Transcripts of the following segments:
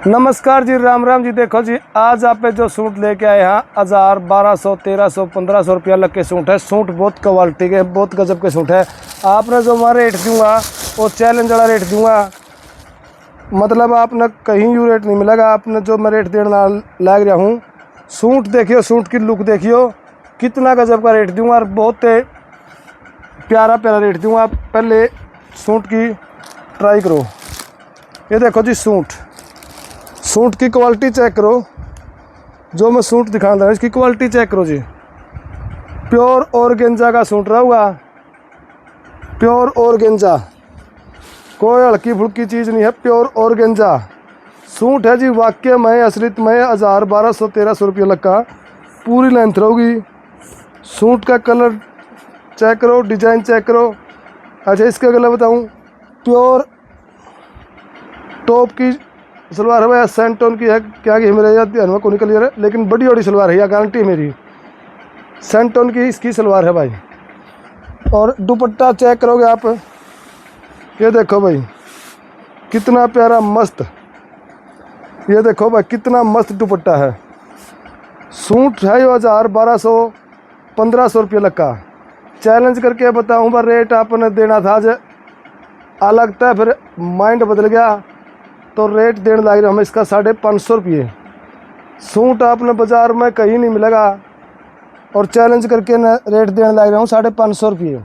नमस्कार जी, राम राम जी। देखो जी, आज आप पे जो सूट लेके आए हैं 1000, 1200, 1300, 1500 रुपया लग के सूट है। सूट बहुत क्वालिटी के, बहुत गजब के सूट है। आपने जो मैं रेट दूंगा वो चैलेंज वाला रेट दूंगा, मतलब आपने कहीं यू रेट नहीं मिलेगा। आपने जो मैं रेट देना लग रहा हूँ, सूट देखियो, सूट की लुक देखियो, कितना गजब का रेट दूंगा और बहुत प्यारा प्यारा रेट दूंगा। आप पहले सूट की ट्राई करो। ये देखो जी, सूट की क्वालिटी चेक करो। जो मैं सूट दिखा रहा हूँ इसकी क्वालिटी चेक करो जी। प्योर ऑर्गेंजा का सूट रहूगा, प्योर ऑर्गेंजा, कोई हल्की फुल्की चीज़ नहीं है। प्योर ऑर्गेंजा सूट है जी, वाकई में असलियत में 1000, 1200, 1300 रुपये लग का पूरी लेंथ रहूगी। सूट का कलर चेक करो, डिज़ाइन चेक करो। अच्छा, इसका गला बताऊँ, प्योर टॉप की सलवार है, सेंटोन की है। क्या कि मेरे याद ध्यान में को निकल है, लेकिन बड़ी बड़ी सलवार है, यह गारंटी है मेरी। सेंटोन की इसकी सलवार है भाई। और दुपट्टा चेक करोगे आप, ये देखो भाई कितना प्यारा मस्त, ये देखो भाई कितना मस्त दुपट्टा है। सूट है 1000, 1200, 1500 रुपये लग का। चैलेंज करके बताऊँ पर रेट आपने देना था आज अलग था, फिर माइंड बदल गया तो रेट देने लग रहे हम इसका 550 रुपये। सूट आपने बाज़ार में कहीं नहीं मिलेगा और चैलेंज करके न रेट देने लग रहा हूँ 550 रुपये।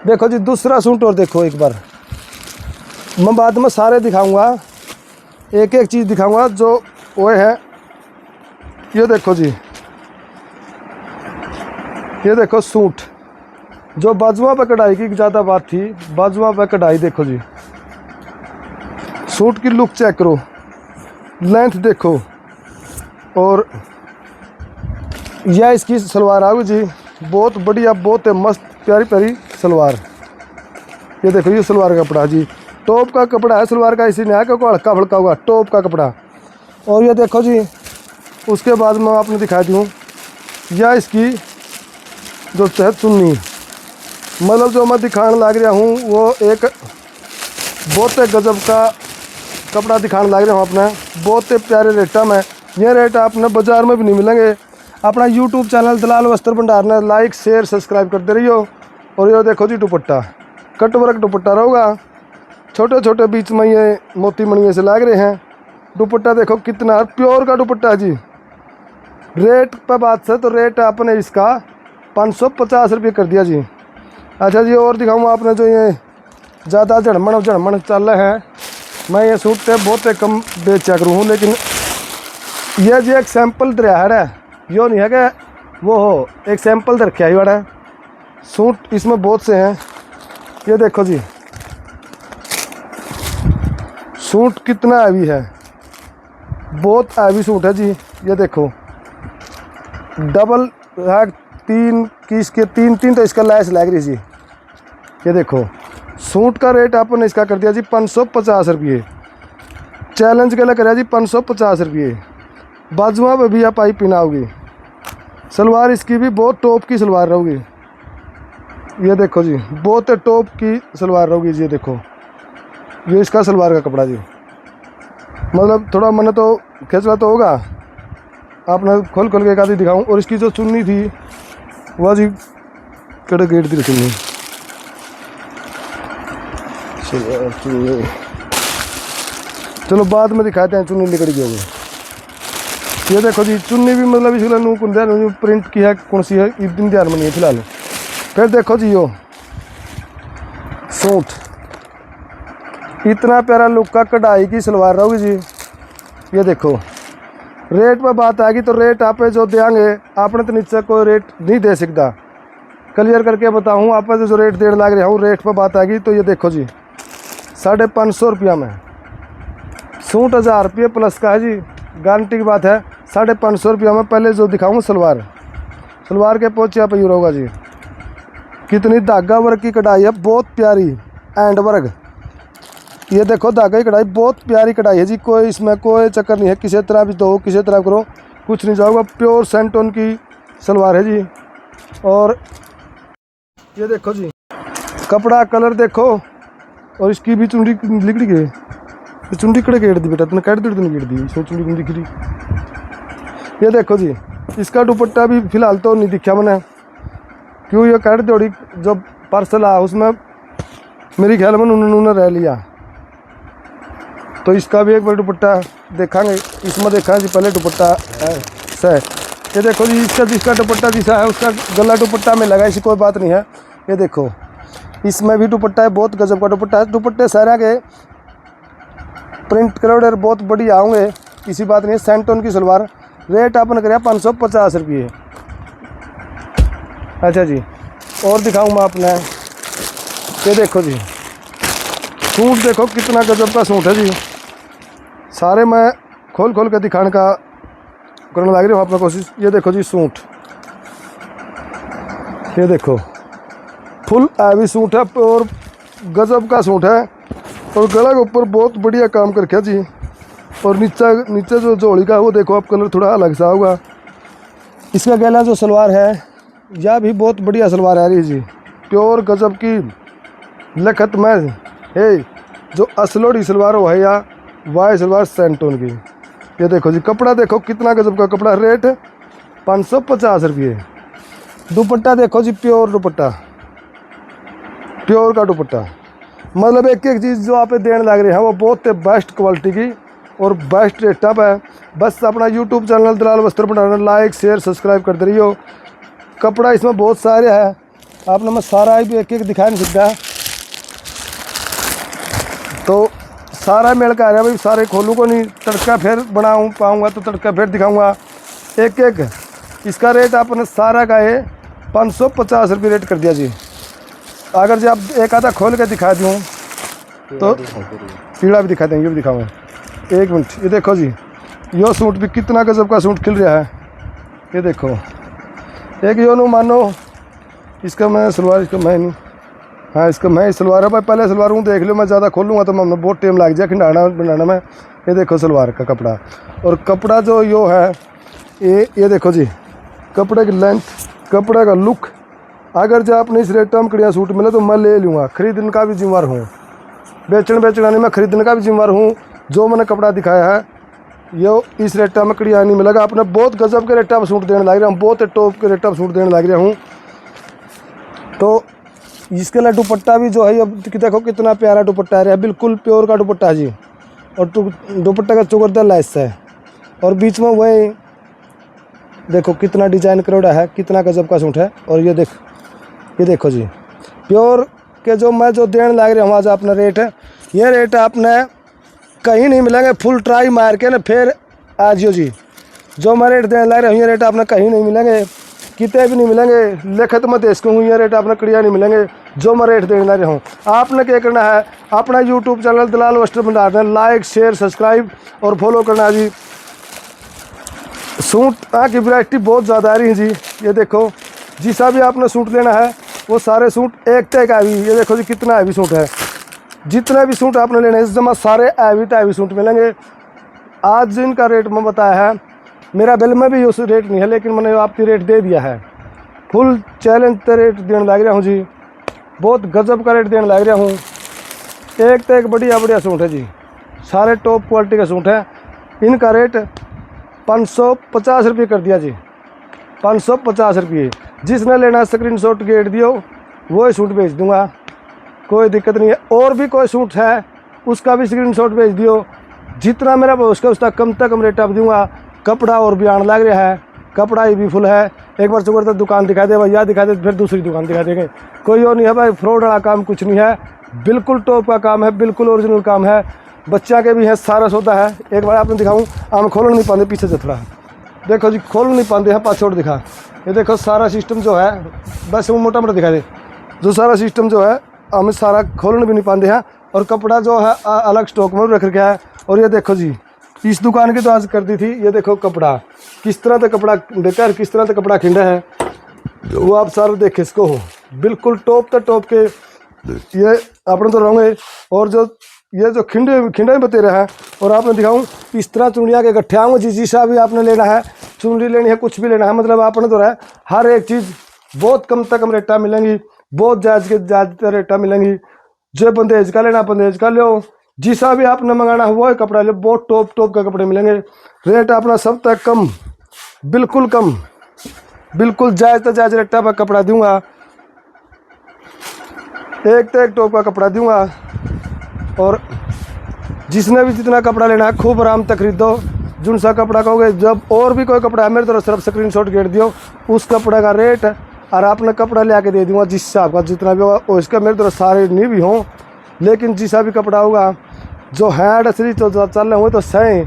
देखो जी, दूसरा सूट और देखो एक बार। मैं बाद में सारे दिखाऊंगा, एक एक चीज़ दिखाऊंगा जो वो है। ये देखो जी, ये देखो सूट, जो बाजुओं पर कढ़ाई की ज़्यादा बात थी, बाजुओं पर कढ़ाई देखो जी। सूट की लुक चेक करो, लेंथ देखो, और यह इसकी सलवार आगी जी, बहुत बढ़िया, बहुत मस्त प्यारी प्यारी सलवार। ये देखो, ये सलवार का कपड़ा जी, टॉप का कपड़ा है सलवार का, इसी ने है क्योंकि हल्का फुल्का होगा, टॉप का कपड़ा। और ये देखो जी, उसके बाद मैं आपने दिखा दूँ, यह इसकी जो है चुन्नी, मतलब जो मैं दिखाने लग रहा हूँ वो एक बहुत गजब का कपड़ा दिखाने लग रहा हूँ अपने, बहुत प्यारे रेटा में। ये रेट आपने बाज़ार में भी नहीं मिलेंगे। अपना यूट्यूब चैनल दलाल वस्त्र भंडार ने लाइक शेयर सब्सक्राइब करते रहियो। और ये देखो जी, दुपट्टा कट वर्क दुपट्टा रहेगा, छोटे छोटे बीच में ये मोती मणिये से लग रहे हैं। दुपट्टा देखो कितना प्योर का दुपट्टा जी। रेट पर बात से तो रेट आपने इसका 550 रुपये कर दिया जी। अच्छा जी, और दिखाऊँ आपने जो ये ज़्यादा झड़मन चल रहे हैं, मैं ये सूट पे बहुत कम बेचा करूँ हूँ, लेकिन यह जी एक सैंपल दरिया है, यो नहीं है कि वो हो, एक सैंपल दे रखा ही बड़ा है। सूट इसमें बहुत से हैं। ये देखो जी, सूट कितना हैवी है, बहुत हैवी सूट है जी। ये देखो डबल है, तीन की इसके तीन तो इसका लैस लग रही जी। ये देखो सूट का रेट आपने इसका कर दिया जी 550 रुपये। चैलेंज के लिए कराया जी 550 रुपये। बाजुआ पर भी आप आई पिनाओगी। सलवार इसकी भी बहुत टॉप की सलवार रहोगी। ये देखो जी, बहुत टॉप की सलवार रहोगी जी। ये देखो, ये इसका सलवार का कपड़ा जी, मतलब थोड़ा मन तो खिंचवा तो होगा, आपने खोल के एक आधी दिखाऊँ। और इसकी जो चुन्नी थी वह जी कड़े गेट थी चुन्नी, चलो बाद में दिखाते हैं। चुन्नी निकल गई होगी। ये देखो जी, चुन्नी भी मतलब इसलिए प्रिंट की है, कौन सी है इतनी ध्यान में नहीं है फिलहाल। फिर देखो जी, यो सूट इतना प्यारा लुक का कढ़ाई की सलवार रहोगी जी। ये देखो, रेट पर बात आएगी तो रेट आप जो देंगे आपने तो नीचे कोई रेट नहीं दे सकता। क्लियर करके बताऊँ आप जो रेट देने लग रहा हूँ, रेट पर बात आएगी तो ये देखो जी 550 रुपया में सूट 1000 रुपये प्लस का है जी, गारंटी की बात है। 550 रुपया में पहले जो दिखाऊँ सलवार के पोचे पर यूँ होगा जी। कितनी धागा वर्क की कढ़ाई है, बहुत प्यारी एंड वर्क। ये देखो धागा की कढ़ाई, बहुत प्यारी कढ़ाई है जी। कोई इसमें कोई चक्कर नहीं है, किसी तरह भी दो किसी तरह करो, कुछ नहीं जाओगा। प्योर सेंटोन की सलवार है जी। और ये देखो जी, कपड़ा कलर देखो, और इसकी भी चुंडी लिकड़ी गई। ये चुंडी कड़े गेड़ दी बेटा, तुमने कट दी, तुमने गेड़ दी, इसमें चुंडी नहीं दिख रही। ये देखो जी, इसका दुपट्टा भी फिलहाल तो नहीं दिखा मैंने, क्यों ये कट दौड़ी जो पार्सल आया उसमें मेरी ख्याल में उन्होंने रह लिया। तो इसका भी एक बार दुपट्टा देखेंगे, इसमें देखा जी पहले दुपट्टा है। ये देखो जी, इसका जिसका दुपट्टा जिसा है उसका गला दुपट्टा में लगा, ऐसी कोई बात नहीं है। ये देखो इसमें भी दुपट्टा है, बहुत गजब का दुपट्टा है। दुपट्टे सारे के प्रिंट कलर बहुत बढ़िया होंगे, किसी बात नहीं है। सैंटोन की सलवार, रेट अपन करें 550 रुपये। अच्छा जी, और दिखाऊँ मैं अपने, ये देखो जी सूट, देखो कितना गजब का सूट है जी। सारे मैं खोल खोल के दिखाने का करने लग रही हूँ अपना कोशिश। ये देखो जी सूट, ये देखो फुल हैवी सूट है और गजब का सूट है, और गला के ऊपर बहुत बढ़िया काम करके जी। और नीचे जो जोड़ी का है वो देखो आप, कलर थोड़ा अलग सा होगा। इसका गला जो सलवार है यह भी बहुत बढ़िया सलवार आ रही है जी, प्योर गजब की लखत में है। जो असलोड़ी सलवार हो है या वाई सलवार सैंटोन की। ये देखो जी कपड़ा, देखो कितना गजब का कपड़ा, रेट 550 रुपये। दुपट्टा देखो जी, प्योर दुपट्टा, प्योर का दुपट्टा, मतलब एक एक चीज़ जो आप देने लग रहे हैं वो बहुत बेस्ट क्वालिटी की और बेस्ट रेट अप है। बस अपना यूट्यूब चैनल दलाल वस्त्र भंडार लाइक शेयर सब्सक्राइब कर दे रही हो। कपड़ा इसमें बहुत सारे है, आपने मैं सारा भी एक एक दिखा नहीं सकता, तो सारा मेल का आ रहा है भाई, सारे खोलूँ को नहीं, तड़का फिर बनाऊँ पाऊँगा तो तड़का फिर दिखाऊँगा एक एक। इसका रेट आपने सारा का है 550 रुपये रेट कर दिया जी। अगर जी आप एक आधा खोल के दिखा दूँ तो पीड़ा भी दिखा देंगे, ये भी दिखाऊँगा, एक मिनट। ये देखो जी, यो सूट भी कितना गजब का सूट खिल रहा है। ये देखो एक यो नो मानो, इसका मैं सलवार, इसका मैं नहीं, हाँ इसका मैं सलवार है भाई, पहले सलवार हूँ देख लो, मैं ज़्यादा खोलूँगा तो मैं बहुत टाइम लग जाए खिंडाना बनाना में। ये देखो सलवार का कपड़ा, और कपड़ा जो यो है ये देखो जी, कपड़े की लेंथ, कपड़े का लुक। अगर जो आपने इस रेट में कड़िया सूट मिले तो मैं ले लूँगा, खरीदने का भी जिम्मेवार हूँ, बेचना नहीं, मैं खरीदने का भी जिम्मेवार हूँ। जो मैंने कपड़ा दिखाया है ये इस रेट में कड़िया नहीं मिलेगा। आपने बहुत गजब के रेट पर सूट देने लग रहा हूँ, बहुत टॉप के रेट पर सूट देने लग रहा हूँ। तो इसके लिए दुपट्टा भी जो है ये देखो कितना प्यारा दुपट्टा आ रहा है, बिल्कुल प्योर का दुपट्टा है जी। और दुपट्टा का चौकरदार लेस है, और बीच में वही देखो कितना डिजाइन करोड़ा है, कितना गजब का सूट है। और ये देखो जी प्योर के जो मैं जो देने लग रहा हूँ आज अपना रेट है, ये रेट आपने कहीं नहीं मिलेंगे, फुल ट्राई मार के ना फिर आ जियो जी। जो मैं रेट देने लग रहा हूँ ये रेट आपने कहीं नहीं मिलेंगे, कितने भी नहीं मिलेंगे, लिखत मत इसको हूँ, ये रेट आपने कड़िया नहीं मिलेंगे जो मैं रेट देने लग रहा हूँ। आपने क्या करना है, अपना यूट्यूब चैनल दलाल वस्त्र भंडार में लाइक शेयर सब्सक्राइब और फॉलो करना है जी। सूट की वैरायटी बहुत ज़्यादा आ रही है जी। ये देखो जिसा भी आपने सूट लेना है वो सारे सूट एक टैग हैवी, ये देखो जी कितना हैवी सूट है। जितने भी सूट आपने लेने इस जमा सारे हैवी सूट मिलेंगे। आज जिनका रेट मैं बताया है मेरा बिल में भी उस रेट नहीं है, लेकिन मैंने आपकी रेट दे दिया है, फुल चैलेंज पे रेट देने लग रहा हूँ जी, बहुत गजब का रेट देने लग रहा हूँ। एक तो एक बढ़िया सूट है जी, सारे टॉप क्वालिटी का सूट है। इनका रेट 550 रुपये कर दिया जी, 550 रुपये। जिसने लेना स्क्रीनशॉट गेट दियो वो ही सूट भेज दूंगा, कोई दिक्कत नहीं है। और भी कोई सूट है उसका भी स्क्रीनशॉट भेज दियो, जितना मेरा उसका कम रेट आप दूंगा। कपड़ा और भी आने लग रहा है, कपड़ा ही भी फुल है। एक बार सुगर तक दुकान दिखा दे भैया, दिखा दे फिर दूसरी दुकान दिखा देंगे, कोई और नहीं है भाई, फ्रॉड वाला काम कुछ नहीं है, बिल्कुल टॉप का काम है, बिल्कुल ओरिजिनल काम है। बच्चा के भी है, सारा सौदा है। एक बार आपने दिखाऊँ, हम खोल नहीं पाते, पीछे से थोड़ा देखो जी, खोल नहीं पाते हैं, पाछोड़ दिखा। ये देखो सारा सिस्टम जो है, बस वो मोटा दिखा दे, जो सारा सिस्टम जो है हमें सारा खोलने भी नहीं पाते हैं। और कपड़ा जो है अलग स्टॉक में रख रखा है। और ये देखो जी इस दुकान की तो आज कर दी थी, ये देखो कपड़ा किस तरह का कपड़ा बेकार, किस तरह का कपड़ा खिंडा है, वो आप सारा देखे इसको हो, बिल्कुल टॉप के ये अपने तो रहेंगे। और जो ये जो खिंडे बते रहे हैं, और आपने दिखाऊँ इस तरह चुनिया के गट्ठे आऊँगे जी, जिसा भी आपने लेना है, चुनरी लेनी है, कुछ भी लेना है, मतलब आपने तो रहा हर एक चीज़ बहुत कम रेटा मिलेंगी, बहुत जायज़ रेटा मिलेंगी। जो बंदेज का लेना बंदेज का लो, जिसा भी आपने मंगाना है वो ही कपड़ा लो, बहुत टॉप टॉप का कपड़े मिलेंगे। रेट अपना सब तक कम, बिल्कुल कम, बिल्कुल जायज़ तो जायज़ रेट पर कपड़ा दूंगा। एक तो एक टॉप का कपड़ा दूंगा। और जिसने भी जितना कपड़ा लेना है खूब आराम तक खरीदो। जिन सा कपड़ा कहोगे, जब और भी कोई कपड़ा है मेरे तरफ सिर्फ स्क्रीनशॉट गेट दियो, उस कपड़े का रेट और आपने कपड़ा ले आके दे दूँगा जिस हिसाब का जितना भी होगा। और इसका मेरे तरफ सारे नहीं भी हों, लेकिन जिसा भी कपड़ा होगा जो हैंड असली तो चल रहे हुए तो सही,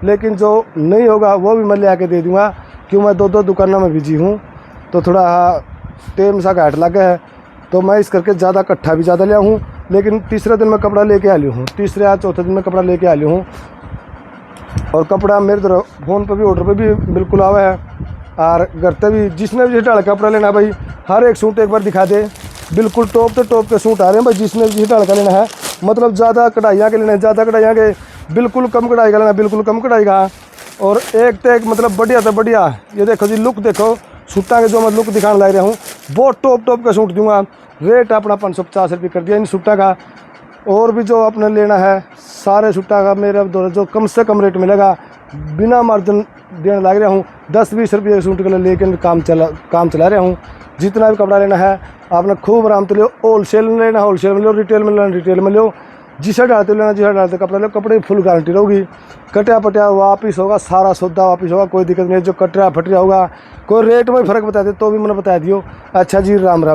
लेकिन जो नहीं होगा वो भी मैं ले आके दे दूँगा। क्यों, मैं दो दुकानों में बिजी हूँ तो थोड़ा टाइम सा घाट लगा है, तो मैं इस करके ज़्यादा इकट्ठा भी ज़्यादा लिया हूँ। लेकिन तीसरे दिन मैं कपड़ा लेके आ लिया हूँ, तीसरे या चौथे दिन मैं कपड़ा लेके आ लिया हूँ। और कपड़ा मेरे तरफ फ़ोन पर भी ऑर्डर पे भी बिल्कुल आवा है। और घर पे भी जिसने भी ढाल कपड़ा लेना भाई, हर एक सूट एक बार दिखा दे, बिल्कुल टॉप तो टॉप के सूट आ रहे हैं भाई। जिसने भी ढाल का लेना है, मतलब ज़्यादा कढ़ाइयाँ के लेना है, ज़्यादा कढ़ाइयाँ के, बिल्कुल कम कढ़ाई का लेना है, बिल्कुल कम कढ़ाई का। और एक तो एक मतलब बढ़िया तो बढ़िया। ये देखो जी, लुक देखो सूटा के जो मैं लुक दिखाने लग रहा हूँ, बहुत टॉप टॉप का सूट दूंगा। रेट अपना 550 रुपये कर दिया इन सूटा का। और भी जो आपने लेना है सारे सूटा का मेरे द्वारा जो कम से कम रेट मिलेगा, बिना मार्जिन देने लग रहा हूँ। 10-20 रुपये सूट के लिए लेकिन काम चला रहा हूँ। जितना भी कपड़ा लेना है आपने खूब आराम से लो। होलसेल में लेना होलसेल में लो, रिटेल में लेना रिटेल में लो। जिसे डालते लेना जिसे डालते कपड़ा लो, कपड़े की फुल गारंटी रहेगी। कटिया पटिया वापिस होगा, सारा सौदा वापिस होगा, कोई दिक्कत नहीं है। जो कटरा फटिया होगा कोई रेट में फ़र्क बता दे तो भी मैंने बता दियो। अच्छा जी, राम राम।